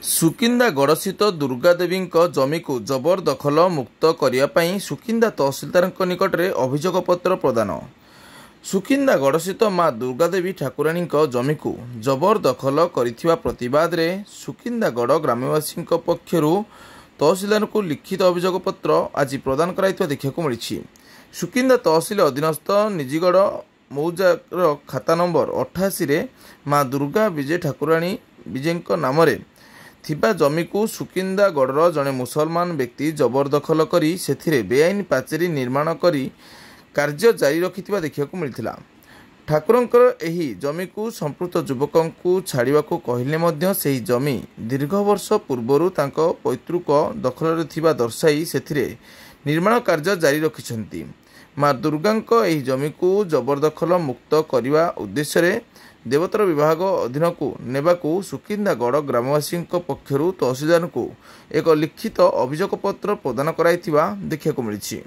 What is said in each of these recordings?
ସୁକିନ୍ଦା ଗଡ଼ସ୍ଥିତ ଦୁର୍ଗାଦେବୀଙ୍କ ଜମିକୁ ଜବରଦଖଲ ମୁକ୍ତ କରିବା ପାଇଁ ସୁକିନ୍ଦା ତହସିଲଦାରଙ୍କ ନିକଟରେ ଅଭିଯୋଗପତ୍ର ପ୍ରଦାନ। ସୁକିନ୍ଦା ଗଡ଼ସ୍ଥିତ ମା ଦୁର୍ଗାଦେବୀ ଠାକୁରାଣୀଙ୍କ ଜମିକୁ ଜବରଦଖଲ କରିଥିବା ପ୍ରତିବାଦରେ ସୁକିନ୍ଦା ଗଡ଼ ଗ୍ରାମବାସୀଙ୍କ ପକ୍ଷରୁ ତହସିଲଦାରଙ୍କୁ ଲିଖିତ ଅଭିଯୋଗପତ୍ର ଆଜି ପ୍ରଦାନ କରାଯାଇଥିବା ଦେଖିବାକୁ ମିଳିଛି। ସୁକିନ୍ଦା ତହସିଲ ଅଧୀନସ୍ଥ ନିଜିଗଡ଼ ମୌଜାର ଖାତା ନମ୍ବର 88ରେ ମା ଦୁର୍ଗା ବିଜେ ଠାକୁରାଣୀ ବିଜେଙ୍କ ନାମରେ ଥିବା ଜମିକୁ ସୁକିନ୍ଦା ଗଡ଼ର ଜଣେ ମୁସଲମାନ ବ୍ୟକ୍ତି ଜବରଦଖଲ କରି ସେଥିରେ ବେଆଇନ ପାଚେରୀ ନିର୍ମାଣ କରି କାର୍ଯ୍ୟ ଜାରି ରଖିଥିବା ଦେଖିବାକୁ ମିଳିଥିଲା। ଠାକୁରଙ୍କର ଏହି ଜମିକୁ ସମ୍ପୃକ୍ତ ଯୁବକଙ୍କୁ ଛାଡ଼ିବାକୁ କହିଲେ ମଧ୍ୟ ସେହି ଜମି ଦୀର୍ଘ ବର୍ଷ ପୂର୍ବରୁ ତାଙ୍କ ପୈତୃକ ଦଖଲରେ ଥିବା ଦର୍ଶାଇ ସେଥିରେ ନିର୍ମାଣ କାର୍ଯ୍ୟ ଜାରି ରଖିଛନ୍ତି। ମା ଦୁର୍ଗାଙ୍କ ଏହି ଜମିକୁ ଜବରଦଖଲ ମୁକ୍ତ କରିବା ଉଦ୍ଦେଶ୍ୟରେ ଦେବୋତ୍ତର ବିଭାଗ ଅଧୀନକୁ ନେବାକୁ ସୁକିନ୍ଦା ଗଡ଼ ଗ୍ରାମବାସୀଙ୍କ ପକ୍ଷରୁ ତହସିଲଦାରଙ୍କୁ ଏକ ଲିଖିତ ଅଭିଯୋଗପତ୍ର ପ୍ରଦାନ କରାଯାଇଥିବା ଦେଖିବାକୁ ମିଳିଛି।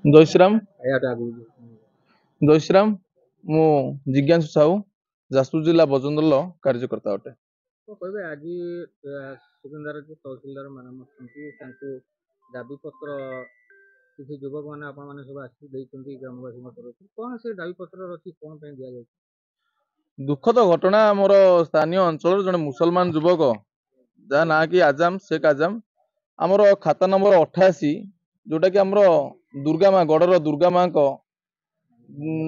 जय श्रीराम जय श्रीराम मु जिज्ञासु साहू जाजपुर जिला बजंदल कार्यकर्ता अटे। तो कहबे आज सुकिंदार जो तहसीलदार माने दाबी पत्र किसी युवक मैंने आप सब आसी ग्रामवासी तरफ कौन से दाबी पत्र रही कौन पे दिया जाए? दुखद घटना मोर स्थानीय अंचल जड़े मुसलमान युवक जहाँ ना कि आजाम शेख आजाम आमर खाता नंबर 88 जोटा कि आमर दुर्गा माँ गड़र दुर्गा माँ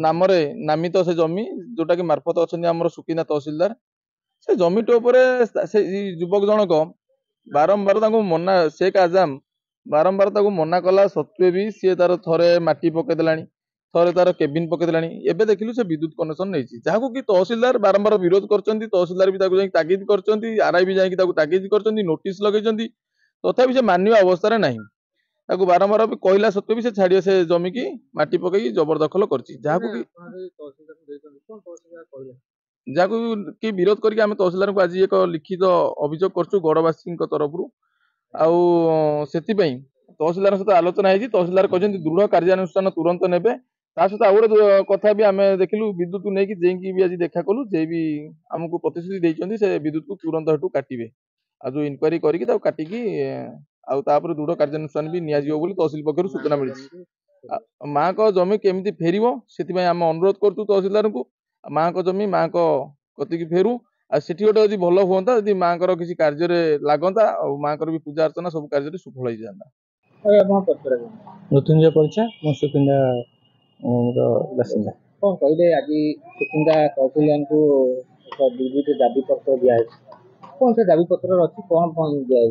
नाम नामित से जमी जोटा कि मार्फत अच्छा आमर सुकिंदा तहसीलदार से जमीटे से युवक जनक बारंबार मना शेख आजाम बारंबार मना कला सत्वे भी सी तार थे माटी पकईदेला थे तार केबिन पकईदेला एवं देखिलु से विद्युत कनेक्शन नहीं जहाँ कि तहसीलदार बारंबार विरोध कर तहसीलदार भी तागिद कर आरआई भी जाकि तागिद कर नोटिस लगे तथापि से मानवा अवस्था ना बारंबार भी कहला सत्वे भी से छाड़िए से जमी की माटी पकई जबरदखल कर कि विरोध करके आम तहसीलदार को आज एक लिखित अभियोग करछु गड़वासी तरफ तहसीलदार सहित आलोचना है तहसीलदार कहते दृढ़ कार्यानुष्ठान तुरंत नेबे सहित आउ गोटे कथा भी आम देखिलु विद्युत नहीं जेकी भी आज देखा कलु जे भी आमको प्रतिश्रुति देइछन्ती से विद्युत को तुरंत हेतु काटिबे आज इनक्वारी करके काटिकी आउे दृढ़ कार्यानुष्ठान भी नियाजिबो बोली तहसील पक्षर सूचना मिली। माँ को जमी केमिति फेरिबो सेति आम अनुरोध करछु तहसीलदार को माँ को जमी माँ को कतिकी फेरू आठ गोटे यदि भल हुआ यदि माँ को किसी कार्य लगता माँ को भी पूजा अर्चना सब कार्य सफल हो जाता। मृत्युंजय परिचा सुकिंदा बासिंदा कौन कहले आज सुकिंदा तहसीलदार को दाबी पत्र दिया कौन से दाबी पत्र अच्छी कौन दिया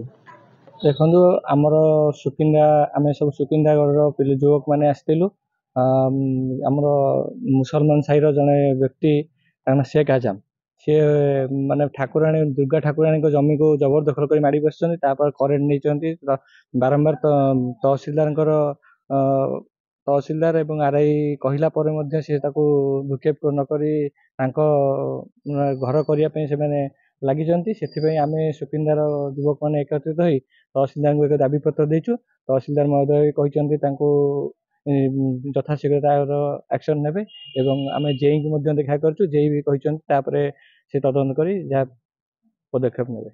देखो आमर सुकिंदा आम सब सुकिंदा गढ़ युवक मैंने आसलु आमर मुसलमान साहिर जड़े व्यक्ति शेख आजाम सी माने ठाकुराणी दुर्गा ठाकुराणी जमी को जबरदखल कर माड़ी बस करेन्ट नहीं बारंबार तहसीलदार तहसीलदार एवं आरआई कहला सी भूक्षेप नक घर करने से लगी से आम सुकिंदार युवक मैंने एकत्रित हो तहसीलदार को एक दाबी पत्र देचु तहसीलदार महोदय कहते यथाशीघ्र एक्शन नेबे एवं आम जेई को देखा करछु जेई भी कहते से तदंत कर पदक्षेप नेबे।